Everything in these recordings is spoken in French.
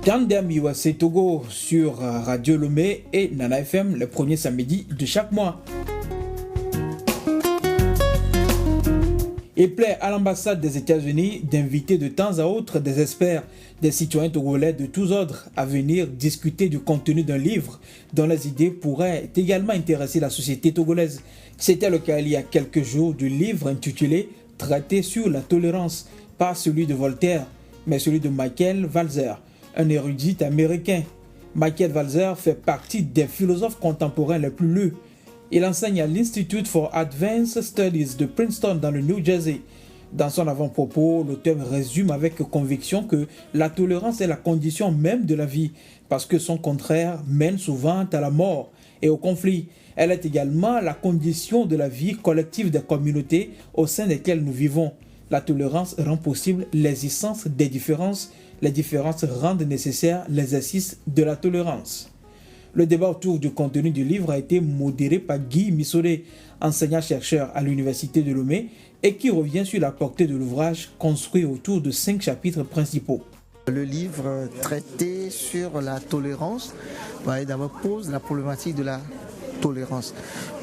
Tandem USA Togo sur Radio Lomé et Nana FM le premier samedi de chaque mois. Il plaît à l'ambassade des États-Unis d'inviter de temps à autre des experts, des citoyens togolais de tous ordres à venir discuter du contenu d'un livre dont les idées pourraient également intéresser la société togolaise. C'était le cas il y a quelques jours du livre intitulé « Traité sur la tolérance », pas celui de Voltaire, mais celui de Michael Walzer, un érudit américain. Michael Walzer fait partie des philosophes contemporains les plus lus. Il enseigne à l'Institute for Advanced Studies de Princeton dans le New Jersey. Dans son avant-propos, l'auteur résume avec conviction que la tolérance est la condition même de la vie, parce que son contraire mène souvent à la mort et au conflit. Elle est également la condition de la vie collective des communautés au sein desquelles nous vivons. La tolérance rend possible l'existence des différences. Les différences rendent nécessaire l'exercice de la tolérance. Le débat autour du contenu du livre a été modéré par Guy Missolé, enseignant-chercheur à l'Université de Lomé, et qui revient sur la portée de l'ouvrage construit autour de 5 chapitres principaux. Le livre traité sur la tolérance d'abord pose la problématique de la tolérance.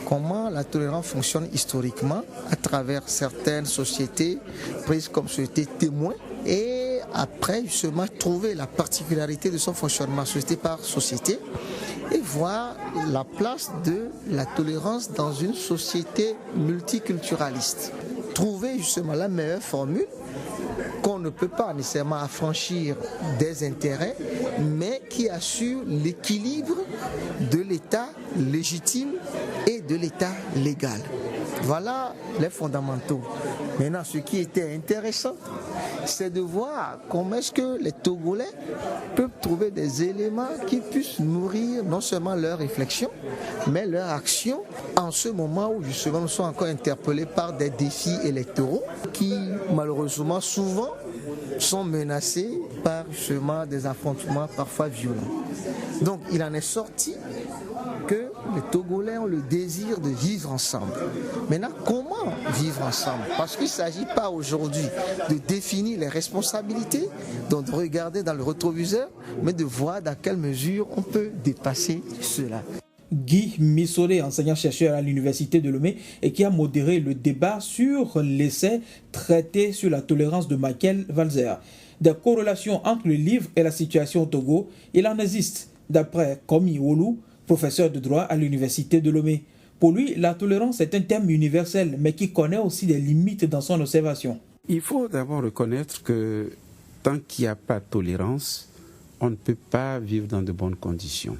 Comment la tolérance fonctionne historiquement à travers certaines sociétés prises comme sociétés témoins et après justement trouver la particularité de son fonctionnement société par société et voir la place de la tolérance dans une société multiculturaliste. Trouver justement la meilleure formule qu'on ne peut pas nécessairement affranchir des intérêts, mais qui assure l'équilibre de l'État légitime et de l'État légal. Voilà les fondamentaux. Maintenant, ce qui était intéressant, c'est de voir comment est-ce que les Togolais peuvent trouver des éléments qui puissent nourrir non seulement leur réflexion, mais leur action en ce moment où justement nous sommes encore interpellés par des défis électoraux qui malheureusement souvent sont menacés par justement des affrontements parfois violents. Donc il en est sorti que les Togolais ont le désir de vivre ensemble. Maintenant, comment vivre ensemble? Parce qu'il ne s'agit pas aujourd'hui de définir les responsabilités, donc de regarder dans le rétroviseur, mais de voir dans quelle mesure on peut dépasser cela. Guy Missolé, enseignant-chercheur à l'Université de Lomé et qui a modéré le débat sur l'essai traité sur la tolérance de Michael Walzer. Des corrélations entre le livre et la situation au Togo, il en existe, d'après Komi Olu, professeur de droit à l'Université de Lomé. Pour lui, la tolérance est un terme universel, mais qui connaît aussi des limites dans son observation. Il faut d'abord reconnaître que tant qu'il n'y a pas de tolérance, on ne peut pas vivre dans de bonnes conditions.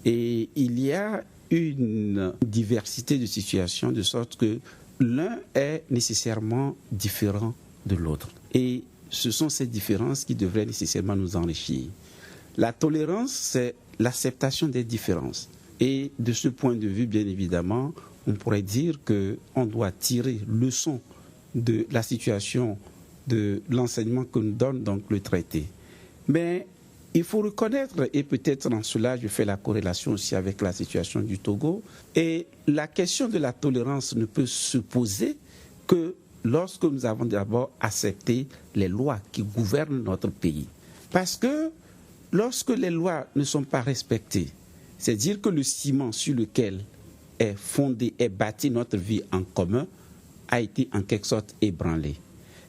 Et il y a une diversité de situations de sorte que l'un est nécessairement différent de l'autre. Et ce sont ces différences qui devraient nécessairement nous enrichir. La tolérance, c'est l'acceptation des différences. Et de ce point de vue, bien évidemment, on pourrait dire qu'on doit tirer leçon de la situation de l'enseignement que nous donne donc le traité. Mais il faut reconnaître, et peut-être en cela je fais la corrélation aussi avec la situation du Togo, et la question de la tolérance ne peut se poser que lorsque nous avons d'abord accepté les lois qui gouvernent notre pays. Parce que lorsque les lois ne sont pas respectées, c'est-à-dire que le ciment sur lequel est fondé, est bâti notre vie en commun, a été en quelque sorte ébranlé.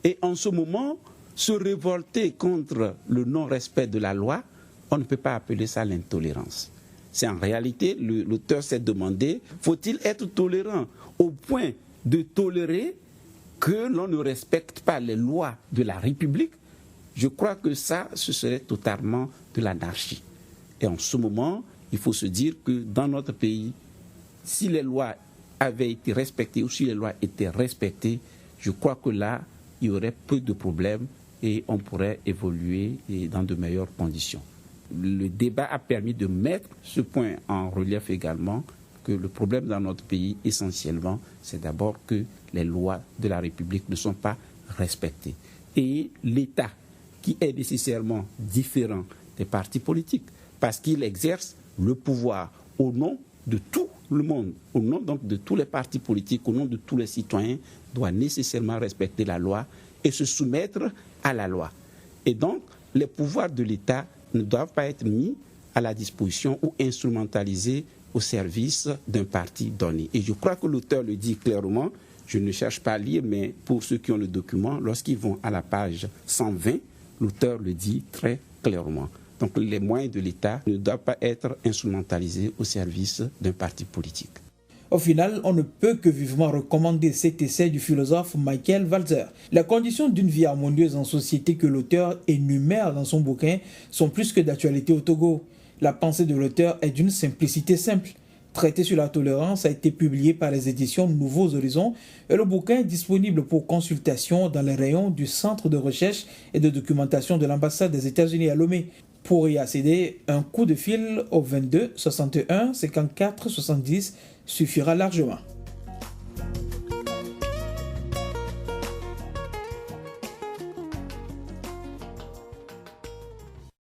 Et en ce moment, se révolter contre le non-respect de la loi, on ne peut pas appeler ça l'intolérance. C'est en réalité, l'auteur s'est demandé, faut-il être tolérant au point de tolérer que l'on ne respecte pas les lois de la République? Je crois que ça, ce serait totalement de l'anarchie. Et en ce moment, il faut se dire que dans notre pays, si les lois avaient été respectées ou si les lois étaient respectées, je crois que là, il y aurait peu de problèmes et on pourrait évoluer dans de meilleures conditions. Le débat a permis de mettre ce point en relief également, que le problème dans notre pays, essentiellement, c'est d'abord que les lois de la République ne sont pas respectées. Et l'État, qui est nécessairement différent des partis politiques, parce qu'il exerce le pouvoir au nom de tout le monde, au nom donc de tous les partis politiques, au nom de tous les citoyens, doit nécessairement respecter la loi et se soumettre à la loi. Et donc, les pouvoirs de l'État ne doivent pas être mis à la disposition ou instrumentalisés au service d'un parti donné. Et je crois que l'auteur le dit clairement, je ne cherche pas à lire, mais pour ceux qui ont le document, lorsqu'ils vont à la page 120, l'auteur le dit très clairement. Donc les moyens de l'État ne doivent pas être instrumentalisés au service d'un parti politique. Au final, on ne peut que vivement recommander cet essai du philosophe Michael Walzer. Les conditions d'une vie harmonieuse en société que l'auteur énumère dans son bouquin sont plus que d'actualité au Togo. La pensée de l'auteur est d'une simplicité simple. Traité sur la tolérance a été publié par les éditions Nouveaux Horizons et le bouquin est disponible pour consultation dans les rayons du Centre de recherche et de documentation de l'ambassade des États-Unis à Lomé. Pour y accéder, un coup de fil au 22 61 54 70 suffira largement.